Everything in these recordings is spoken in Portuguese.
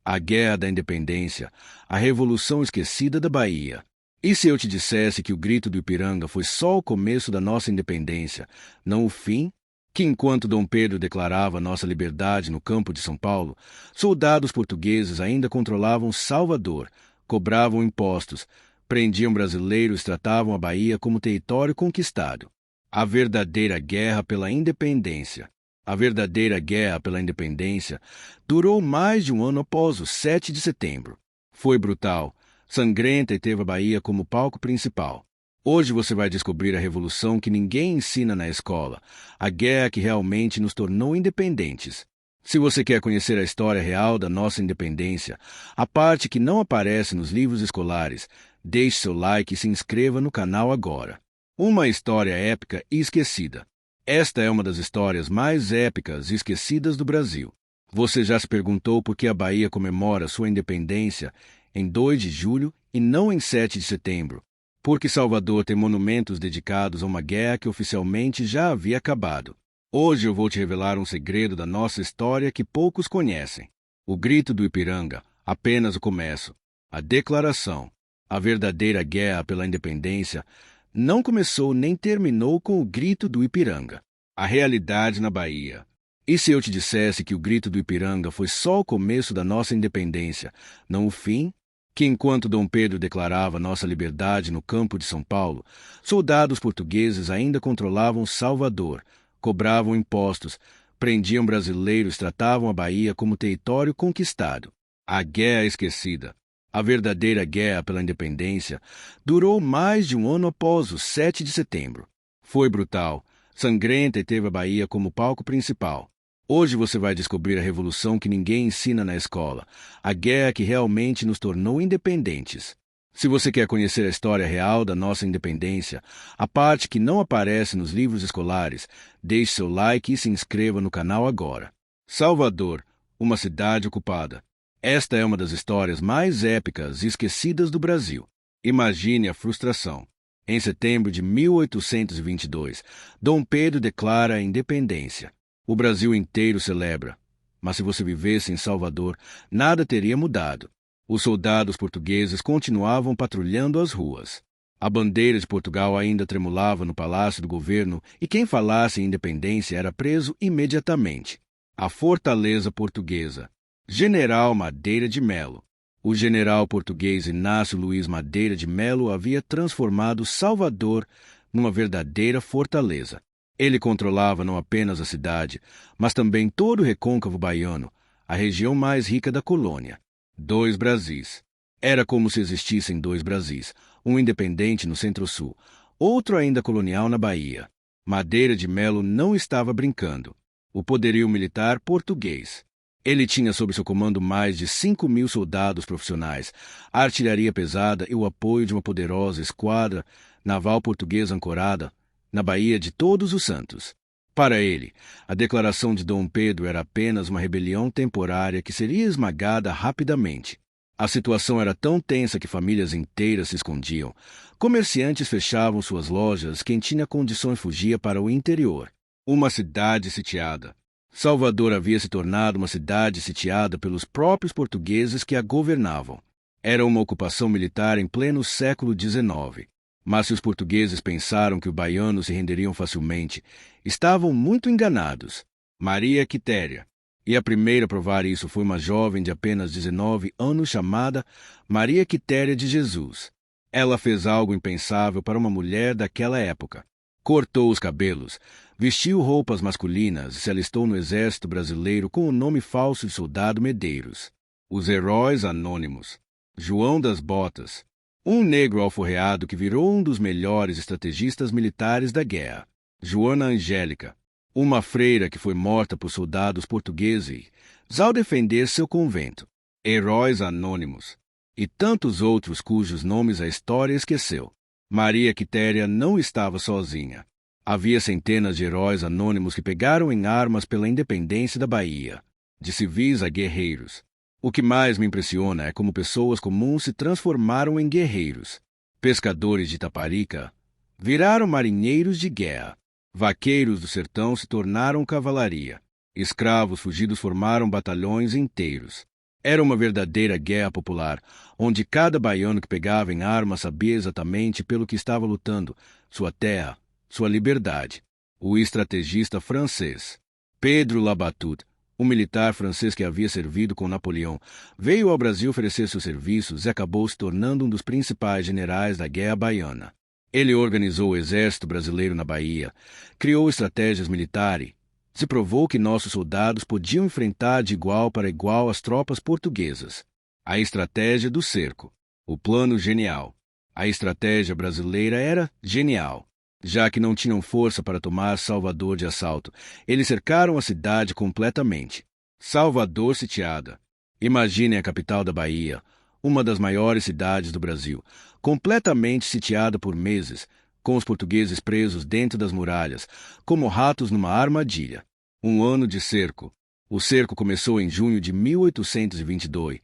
A Guerra da Independência, a Revolução Esquecida da Bahia. E se eu te dissesse que o Grito do Ipiranga foi só o começo da nossa independência, não o fim? Que enquanto Dom Pedro declarava nossa liberdade no campo de São Paulo, soldados portugueses ainda controlavam Salvador, cobravam impostos, prendiam brasileiros e tratavam a Bahia como território conquistado. A verdadeira guerra pela independência. A verdadeira guerra pela independência durou mais de um ano após o 7 de setembro. Foi brutal, sangrenta e teve a Bahia como palco principal. Hoje você vai descobrir a revolução que ninguém ensina na escola, a guerra que realmente nos tornou independentes. Se você quer conhecer a história real da nossa independência, a parte que não aparece nos livros escolares, deixe seu like e se inscreva no canal agora. Uma história épica e esquecida. Esta é uma das histórias mais épicas e esquecidas do Brasil. Você já se perguntou por que a Bahia comemora sua independência em 2 de julho e não em 7 de setembro? Porque Salvador tem monumentos dedicados a uma guerra que oficialmente já havia acabado. Hoje eu vou te revelar um segredo da nossa história que poucos conhecem. O Grito do Ipiranga, apenas o começo. A declaração, a verdadeira guerra pela independência, não começou nem terminou com o Grito do Ipiranga. A realidade na Bahia. E se eu te dissesse que o Grito do Ipiranga foi só o começo da nossa independência, não o fim? Que enquanto Dom Pedro declarava nossa liberdade no campo de São Paulo, soldados portugueses ainda controlavam Salvador, cobravam impostos, prendiam brasileiros e tratavam a Bahia como território conquistado. A guerra esquecida. A verdadeira guerra pela independência durou mais de um ano após o 7 de setembro. Foi brutal, sangrenta e teve a Bahia como palco principal. Hoje você vai descobrir a revolução que ninguém ensina na escola, a guerra que realmente nos tornou independentes. Se você quer conhecer a história real da nossa independência, a parte que não aparece nos livros escolares, deixe seu like e se inscreva no canal agora. Salvador, uma cidade ocupada. Esta é uma das histórias mais épicas e esquecidas do Brasil. Imagine a frustração. Em setembro de 1822, Dom Pedro declara a independência. O Brasil inteiro celebra. Mas se você vivesse em Salvador, nada teria mudado. Os soldados portugueses continuavam patrulhando as ruas. A bandeira de Portugal ainda tremulava no palácio do governo e quem falasse em independência era preso imediatamente. A fortaleza portuguesa. General Madeira de Melo. O general português Inácio Luís Madeira de Melo havia transformado Salvador numa verdadeira fortaleza. Ele controlava não apenas a cidade, mas também todo o recôncavo baiano, a região mais rica da colônia. 2 Brasis. Era como se existissem 2 Brasis, um independente no Centro-Sul, outro ainda colonial na Bahia. Madeira de Melo não estava brincando. O poderio militar português. Ele tinha sob seu comando mais de 5.000 soldados profissionais, a artilharia pesada e o apoio de uma poderosa esquadra naval portuguesa ancorada na Baía de Todos os Santos. Para ele, a declaração de Dom Pedro era apenas uma rebelião temporária que seria esmagada rapidamente. A situação era tão tensa que famílias inteiras se escondiam. Comerciantes fechavam suas lojas, quem tinha condições fugia para o interior. Uma cidade sitiada. Salvador havia se tornado uma cidade sitiada pelos próprios portugueses que a governavam. Era uma ocupação militar em pleno século XIX. Mas se os portugueses pensaram que os baianos se renderiam facilmente, estavam muito enganados. Maria Quitéria. E a primeira a provar isso foi uma jovem de apenas 19 anos chamada Maria Quitéria de Jesus. Ela fez algo impensável para uma mulher daquela época. Cortou os cabelos, vestiu roupas masculinas e se alistou no exército brasileiro com o nome falso de soldado Medeiros. Os heróis anônimos. João das Botas. Um negro alforreado que virou um dos melhores estrategistas militares da guerra. Joana Angélica. Uma freira que foi morta por soldados portugueses ao defender seu convento. Heróis anônimos. E tantos outros cujos nomes a história esqueceu. Maria Quitéria não estava sozinha. Havia centenas de heróis anônimos que pegaram em armas pela independência da Bahia, de civis a guerreiros. O que mais me impressiona é como pessoas comuns se transformaram em guerreiros. Pescadores de Taparica viraram marinheiros de guerra. Vaqueiros do sertão se tornaram cavalaria. Escravos fugidos formaram batalhões inteiros. Era uma verdadeira guerra popular, onde cada baiano que pegava em arma sabia exatamente pelo que estava lutando: sua terra, sua liberdade. O estrategista francês Pedro Labatut, um militar francês que havia servido com Napoleão, veio ao Brasil oferecer seus serviços e acabou se tornando um dos principais generais da Guerra Baiana. Ele organizou o exército brasileiro na Bahia, criou estratégias militares, se provou que nossos soldados podiam enfrentar de igual para igual as tropas portuguesas. A estratégia do cerco. O plano genial. A estratégia brasileira era genial. Já que não tinham força para tomar Salvador de assalto, eles cercaram a cidade completamente. Salvador sitiada. Imaginem a capital da Bahia, uma das maiores cidades do Brasil, completamente sitiada por meses, com os portugueses presos dentro das muralhas, como ratos numa armadilha. Um ano de cerco. O cerco começou em junho de 1822.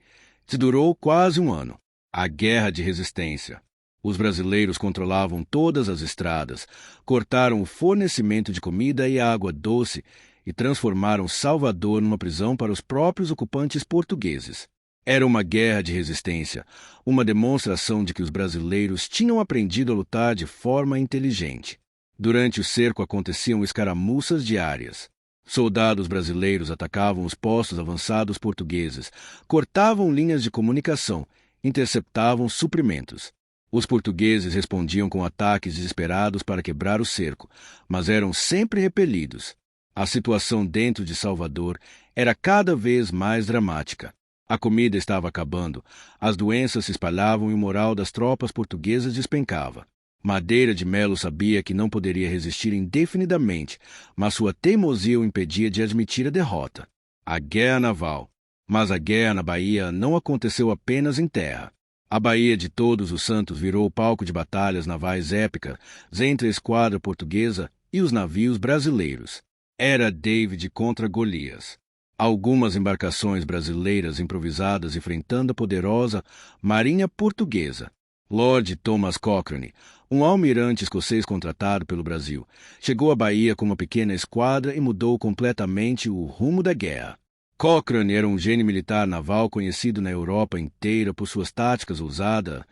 E durou quase um ano. A Guerra de Resistência. Os brasileiros controlavam todas as estradas, cortaram o fornecimento de comida e água doce e transformaram Salvador numa prisão para os próprios ocupantes portugueses. Era uma guerra de resistência, uma demonstração de que os brasileiros tinham aprendido a lutar de forma inteligente. Durante o cerco aconteciam escaramuças diárias. Soldados brasileiros atacavam os postos avançados portugueses, cortavam linhas de comunicação, interceptavam suprimentos. Os portugueses respondiam com ataques desesperados para quebrar o cerco, mas eram sempre repelidos. A situação dentro de Salvador era cada vez mais dramática. A comida estava acabando, as doenças se espalhavam e o moral das tropas portuguesas despencava. Madeira de Melo sabia que não poderia resistir indefinidamente, mas sua teimosia o impedia de admitir a derrota. A guerra naval. Mas a guerra na Bahia não aconteceu apenas em terra. A Baía de Todos os Santos virou palco de batalhas navais épicas entre a esquadra portuguesa e os navios brasileiros. Era David contra Golias. Algumas embarcações brasileiras improvisadas enfrentando a poderosa marinha portuguesa. Lord Thomas Cochrane, um almirante escocês contratado pelo Brasil, chegou à Bahia com uma pequena esquadra e mudou completamente o rumo da guerra. Cochrane era um gênio militar naval conhecido na Europa inteira por suas táticas ousadas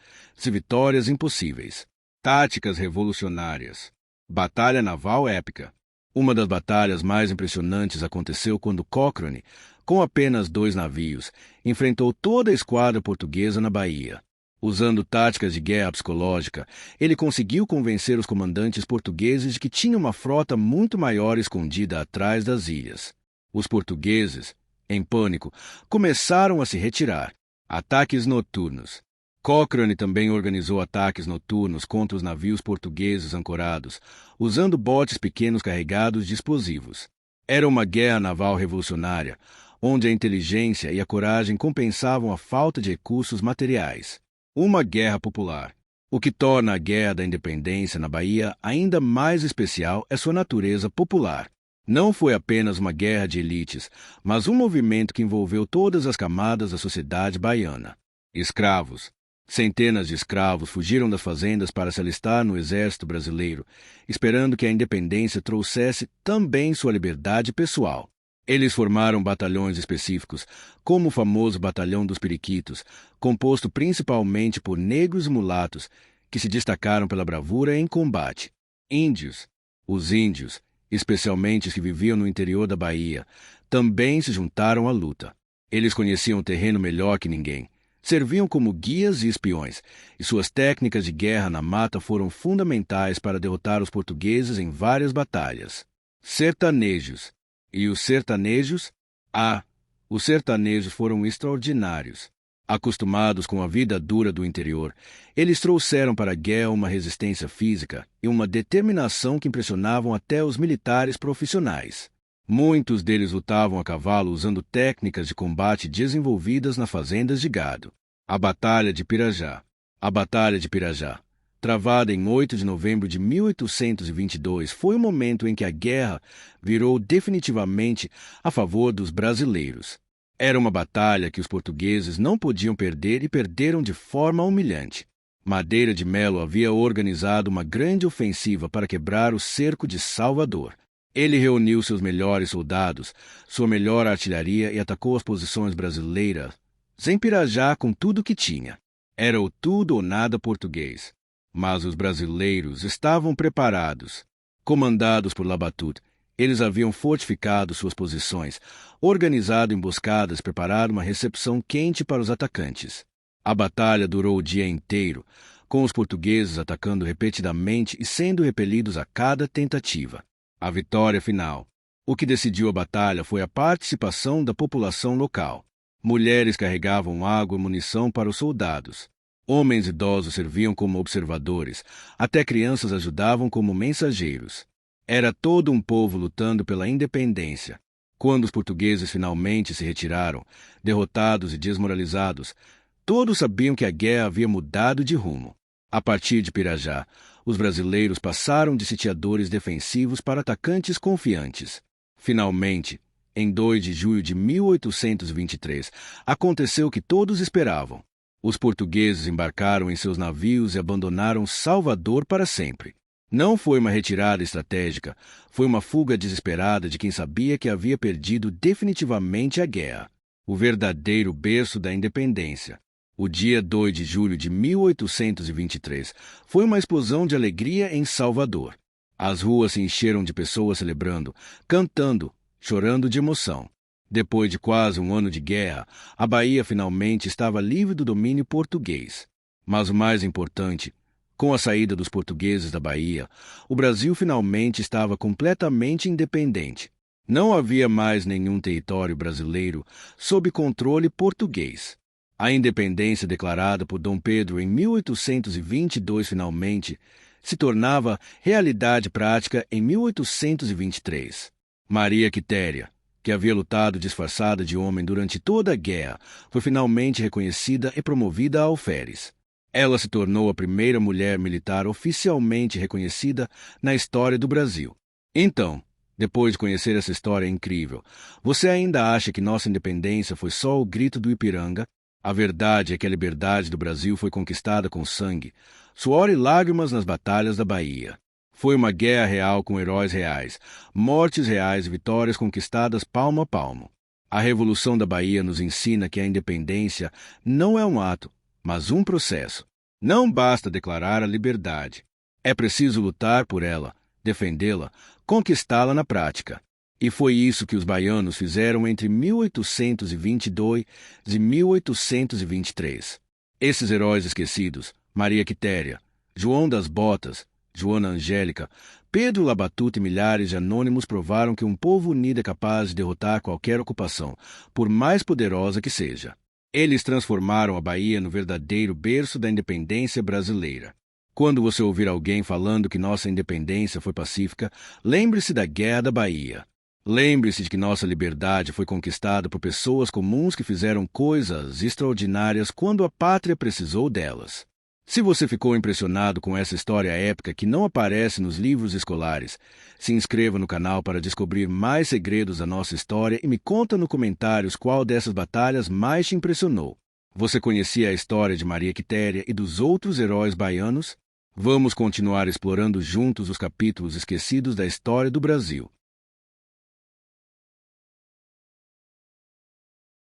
e vitórias impossíveis. Táticas revolucionárias. Batalha naval épica. Uma das batalhas mais impressionantes aconteceu quando Cochrane, com apenas 2 navios, enfrentou toda a esquadra portuguesa na Bahia. Usando táticas de guerra psicológica, ele conseguiu convencer os comandantes portugueses de que tinha uma frota muito maior escondida atrás das ilhas. Os portugueses, em pânico, começaram a se retirar. Ataques noturnos. Cochrane também organizou ataques noturnos contra os navios portugueses ancorados, usando botes pequenos carregados de explosivos. Era uma guerra naval revolucionária, onde a inteligência e a coragem compensavam a falta de recursos materiais. Uma guerra popular. O que torna a Guerra da Independência na Bahia ainda mais especial é sua natureza popular. Não foi apenas uma guerra de elites, mas um movimento que envolveu todas as camadas da sociedade baiana. Escravos. Centenas de escravos fugiram das fazendas para se alistar no exército brasileiro, esperando que a independência trouxesse também sua liberdade pessoal. Eles formaram batalhões específicos, como o famoso Batalhão dos Periquitos, composto principalmente por negros e mulatos, que se destacaram pela bravura em combate. Índios. Os índios, especialmente os que viviam no interior da Bahia, também se juntaram à luta. Eles conheciam o terreno melhor que ninguém. Serviam como guias e espiões, e suas técnicas de guerra na mata foram fundamentais para derrotar os portugueses em várias batalhas. Sertanejos. E os sertanejos? Os sertanejos foram extraordinários. Acostumados com a vida dura do interior, eles trouxeram para a guerra uma resistência física e uma determinação que impressionavam até os militares profissionais. Muitos deles lutavam a cavalo usando técnicas de combate desenvolvidas nas fazendas de gado. A Batalha de Pirajá. A Batalha de Pirajá, travada em 8 de novembro de 1822, foi o momento em que a guerra virou definitivamente a favor dos brasileiros. Era uma batalha que os portugueses não podiam perder e perderam de forma humilhante. Madeira de Melo havia organizado uma grande ofensiva para quebrar o cerco de Salvador. Ele reuniu seus melhores soldados, sua melhor artilharia e atacou as posições brasileiras em Pirajá com tudo o que tinha. Era o tudo ou nada português. Mas os brasileiros estavam preparados. Comandados por Labatut, eles haviam fortificado suas posições, organizado emboscadas e preparado uma recepção quente para os atacantes. A batalha durou o dia inteiro, com os portugueses atacando repetidamente e sendo repelidos a cada tentativa. A vitória final. O que decidiu a batalha foi a participação da população local. Mulheres carregavam água e munição para os soldados. Homens idosos serviam como observadores, até crianças ajudavam como mensageiros. Era todo um povo lutando pela independência. Quando os portugueses finalmente se retiraram, derrotados e desmoralizados, todos sabiam que a guerra havia mudado de rumo. A partir de Pirajá, os brasileiros passaram de sitiadores defensivos para atacantes confiantes. Finalmente, em 2 de julho de 1823, aconteceu o que todos esperavam. Os portugueses embarcaram em seus navios e abandonaram Salvador para sempre. Não foi uma retirada estratégica, foi uma fuga desesperada de quem sabia que havia perdido definitivamente a guerra. O verdadeiro berço da independência. O dia 2 de julho de 1823 foi uma explosão de alegria em Salvador. As ruas se encheram de pessoas celebrando, cantando, chorando de emoção. Depois de quase um ano de guerra, a Bahia finalmente estava livre do domínio português. Mas o mais importante, com a saída dos portugueses da Bahia, o Brasil finalmente estava completamente independente. Não havia mais nenhum território brasileiro sob controle português. A independência declarada por Dom Pedro em 1822 finalmente se tornava realidade prática em 1823. Maria Quitéria, que havia lutado disfarçada de homem durante toda a guerra, foi finalmente reconhecida e promovida a alferes. Ela se tornou a primeira mulher militar oficialmente reconhecida na história do Brasil. Então, depois de conhecer essa história incrível, você ainda acha que nossa independência foi só o grito do Ipiranga? A verdade é que a liberdade do Brasil foi conquistada com sangue, suor e lágrimas nas batalhas da Bahia. Foi uma guerra real com heróis reais, mortes reais e vitórias conquistadas palmo a palmo. A Revolução da Bahia nos ensina que a independência não é um ato, mas um processo. Não basta declarar a liberdade. É preciso lutar por ela, defendê-la, conquistá-la na prática. E foi isso que os baianos fizeram entre 1822 e 1823. Esses heróis esquecidos, Maria Quitéria, João das Botas, Joana Angélica, Pedro Labatut e milhares de anônimos provaram que um povo unido é capaz de derrotar qualquer ocupação, por mais poderosa que seja. Eles transformaram a Bahia no verdadeiro berço da independência brasileira. Quando você ouvir alguém falando que nossa independência foi pacífica, lembre-se da Guerra da Bahia. Lembre-se de que nossa liberdade foi conquistada por pessoas comuns que fizeram coisas extraordinárias quando a pátria precisou delas. Se você ficou impressionado com essa história épica que não aparece nos livros escolares, se inscreva no canal para descobrir mais segredos da nossa história e me conta nos comentários qual dessas batalhas mais te impressionou. Você conhecia a história de Maria Quitéria e dos outros heróis baianos? Vamos continuar explorando juntos os capítulos esquecidos da história do Brasil.